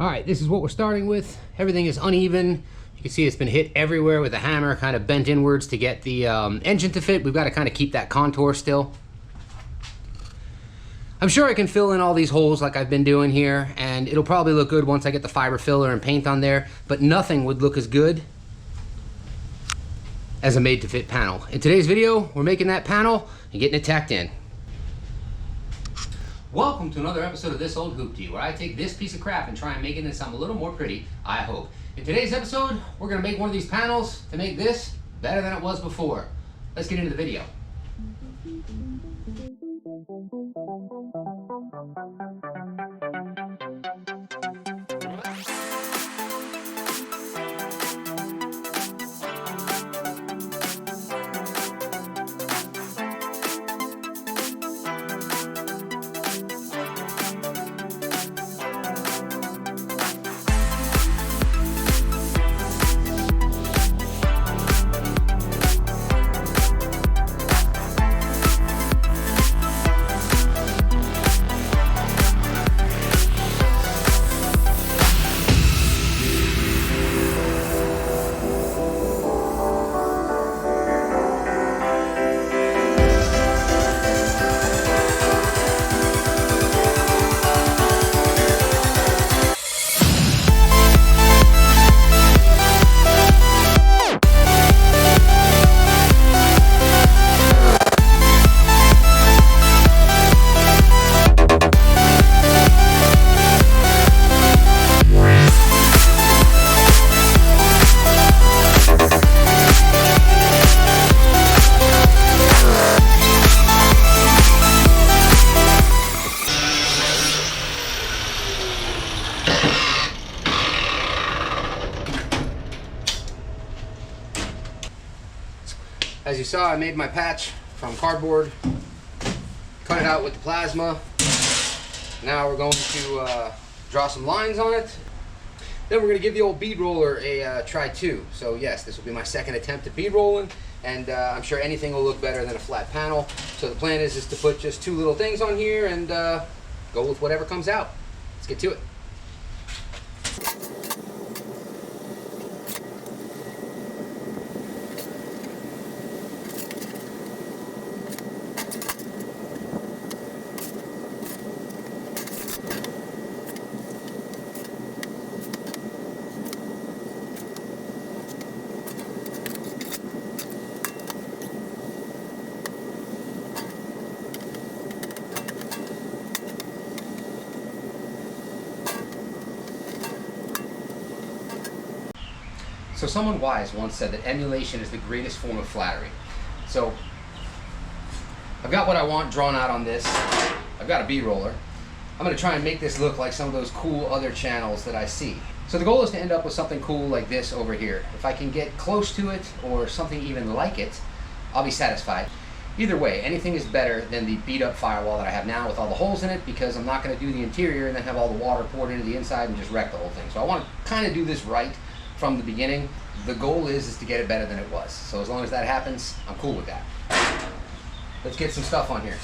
All right, this is what we're starting with. Everything is uneven. You can see it's been hit everywhere with a hammer, kind of bent inwards to get the engine to fit. We've got to kind of keep that contour still. I'm sure I can fill in all these holes like I've been doing here, and it'll probably look good once I get the fiber filler and paint on there, but nothing would look as good as a made-to-fit panel. In today's video, we're making that panel and getting it tacked in. Welcome to another episode of This Old Hooptie, where I take this piece of crap and try and make it into something a little more pretty, I hope. In today's episode, we're gonna make one of these panels to make this better than it was before. Let's get into the video. As you saw, I made my patch from cardboard, cut it out with the plasma. Now we're going to draw some lines on it. Then we're going to give the old bead roller a try too. So yes, this will be my second attempt at bead rolling, and I'm sure anything will look better than a flat panel. So the plan is to put just two little things on here and go with whatever comes out. Let's get to it. So someone wise once said that emulation is the greatest form of flattery. So I've got what I want drawn out on this. I've got a bead roller. I'm going to try and make this look like some of those cool other channels that I see. So the goal is to end up with something cool like this over here. If I can get close to it or something even like it, I'll be satisfied. Either way, anything is better than the beat up firewall that I have now with all the holes in it, because I'm not going to do the interior and then have all the water poured into the inside and just wreck the whole thing. So I want to kind of do this right from the beginning. The goal is to get it better than it was. So as long as that happens, I'm cool with that. Let's get some stuff on here.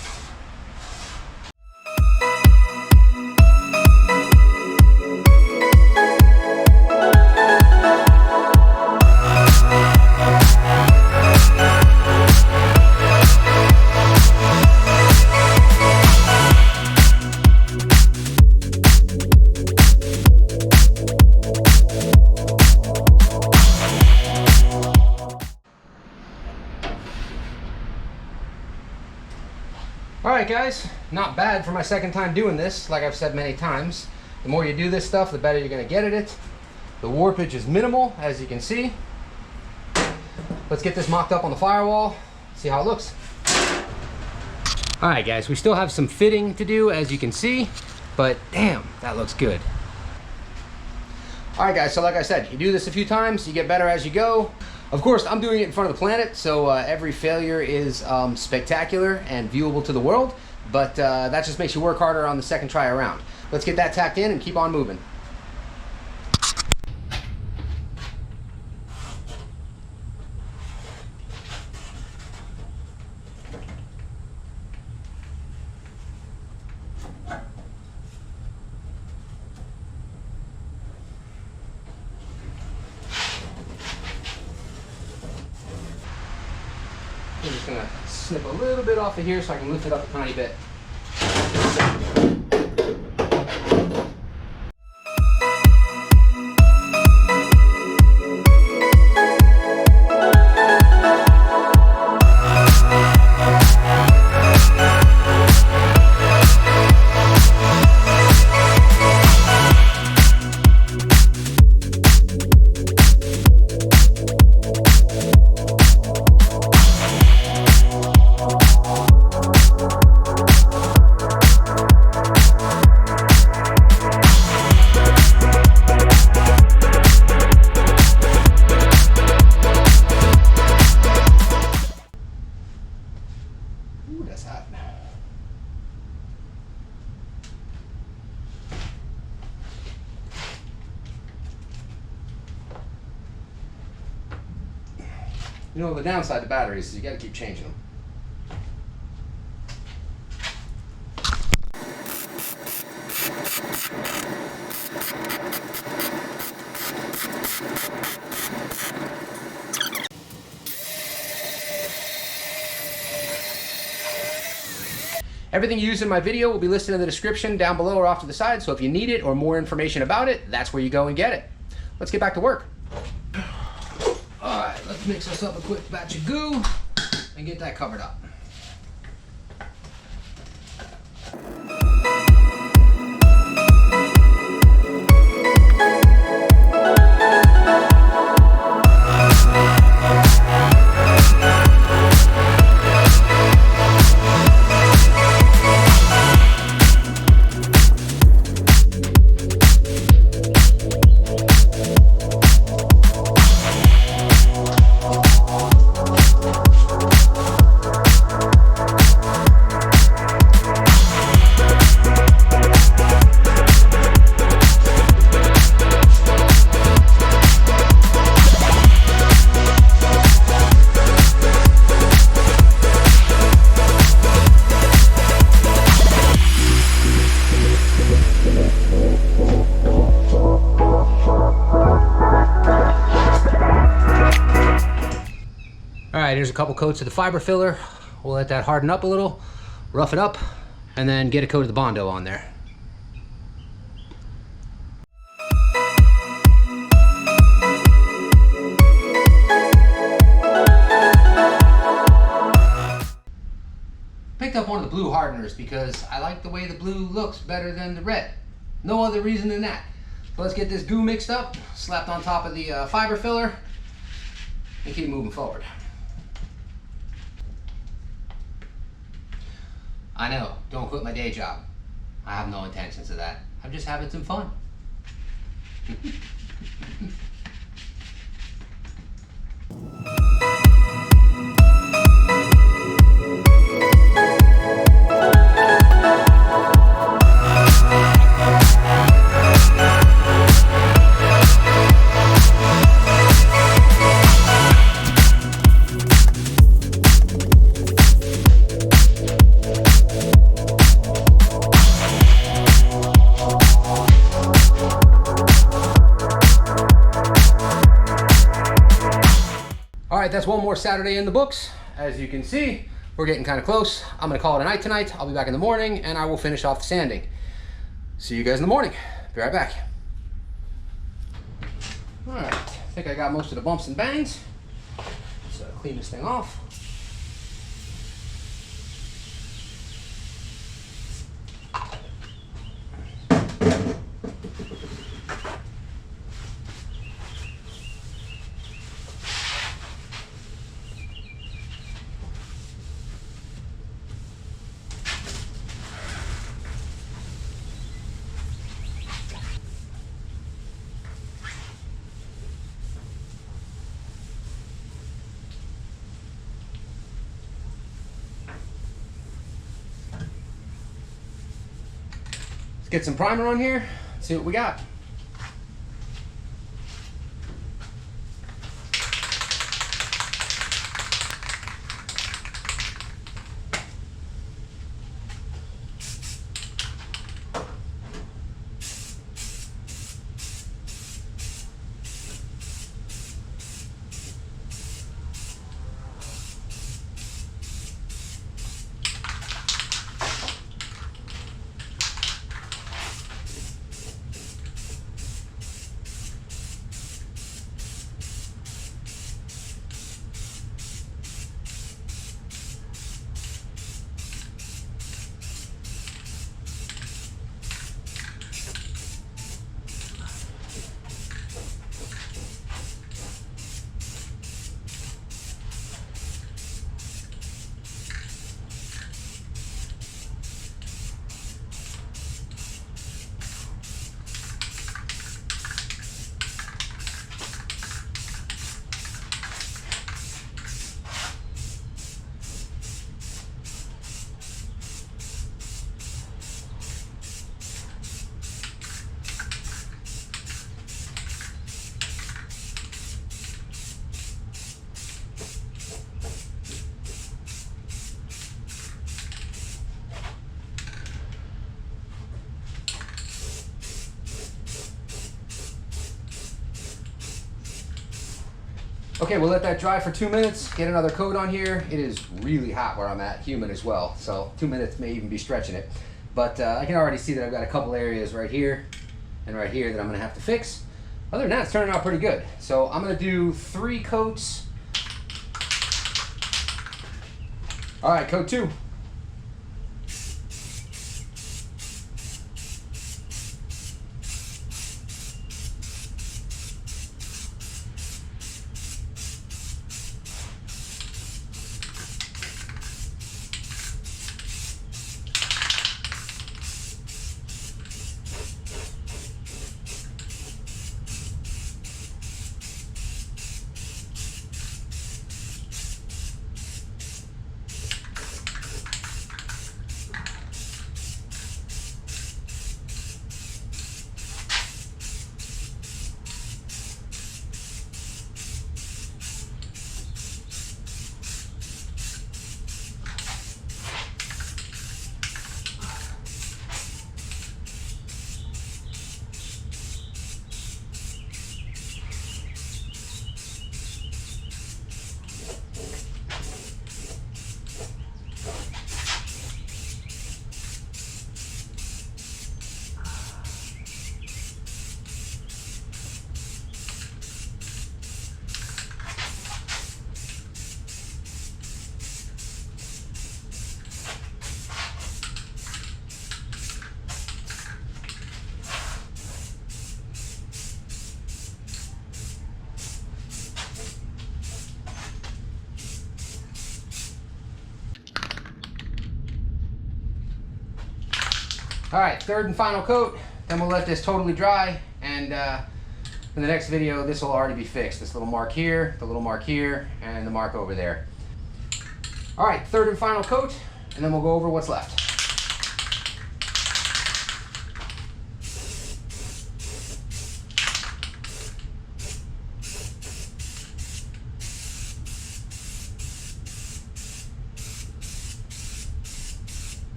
Alright guys, not bad for my second time doing this. Like I've said many times, the more you do this stuff, the better you're going to get at it. The warpage is minimal, as you can see. Let's get this mocked up on the firewall, see how it looks. Alright guys, we still have some fitting to do, as you can see, but damn, that looks good. Alright guys, so like I said, you do this a few times, you get better as you go. Of course, I'm doing it in front of the planet, so every failure is spectacular and viewable to the world, but that just makes you work harder on the second try around. Let's get that tacked in and keep on moving. just gonna snip a little bit off of here so I can lift it up a tiny bit. Ooh, that's hot. You know, the downside to batteries is you gotta keep changing them. Everything used in my video will be listed in the description down below or off to the side, so if you need it or more information about it, that's where you go and get it. Let's get back to work. All right, let's mix us up a quick batch of goo and get that covered up. All right, here's a couple coats of the fiber filler. We'll let that harden up a little, rough it up, and then get a coat of the Bondo on there. Picked up one of the blue hardeners because I like the way the blue looks better than the red. No other reason than that. So let's get this goo mixed up, slapped on top of the fiber filler, and keep moving forward. I know, don't quit my day job. I have no intentions of that. I'm just having some fun. All right, that's one more Saturday in the books. As you can see, we're getting kind of close. I'm gonna call it a night tonight. I'll be back in the morning and I will finish off the sanding. See you guys in the morning. Be right back. All right, I think I got most of the bumps and bangs. So clean this thing off. Get some primer on here, see what we got. Okay, we'll let that dry for 2 minutes, get another coat on here. It is really hot where I'm at, humid as well, so 2 minutes may even be stretching it. But I can already see that I've got a couple areas right here and right here that I'm gonna have to fix. Other than that, it's turning out pretty good. So I'm gonna do 3 coats. All right, coat 2. All right, 3rd and final coat, then we'll let this totally dry, and in the next video, this will already be fixed. This little mark here, the little mark here, and the mark over there. All right, 3rd and final coat, and then we'll go over what's left.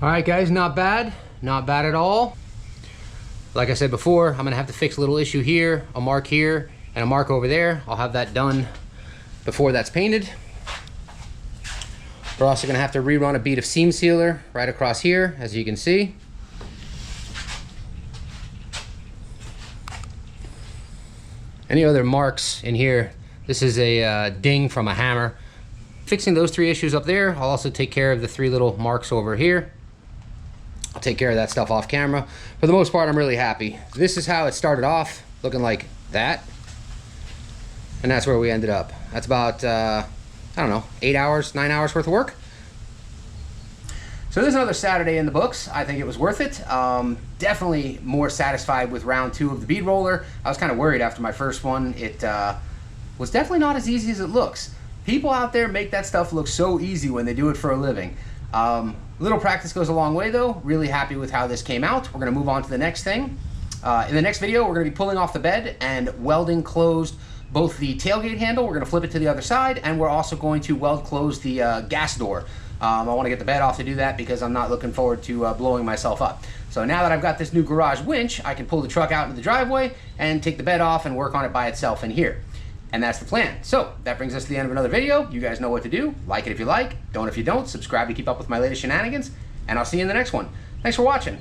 All right, guys, not bad at all. Like I said before, I'm gonna have to fix a little issue here, a mark here, and a mark over there. I'll have that done before that's painted. We're also gonna have to rerun a bead of seam sealer right across here, as you can see. Any other marks in here, this is a ding from a hammer. Fixing those 3 issues up there, I'll also take care of the 3 little marks over here. I'll take care of that stuff off camera. For the most part, I'm really happy. This is how it started off, looking like that. And that's where we ended up. That's about, I don't know, 8 hours, 9 hours worth of work. So there's another Saturday in the books. I think it was worth it. Definitely more satisfied with round 2 of the bead roller. I was kind of worried after my first one. It was definitely not as easy as it looks. People out there make that stuff look so easy when they do it for a living. Little practice goes a long way though. Really happy with how this came out. We're gonna move on to the next thing. In the next video, we're gonna be pulling off the bed and welding closed both the tailgate handle. We're gonna flip it to the other side, and we're also going to weld close the gas door. I wanna get the bed off to do that because I'm not looking forward to blowing myself up. So now that I've got this new garage winch, I can pull the truck out into the driveway and take the bed off and work on it by itself in here. And that's the plan. So that brings us to the end of another video. You guys know what to do. Like it if you like, don't if you don't. Subscribe to keep up with my latest shenanigans. and I'll see you in the next one. Thanks for watching.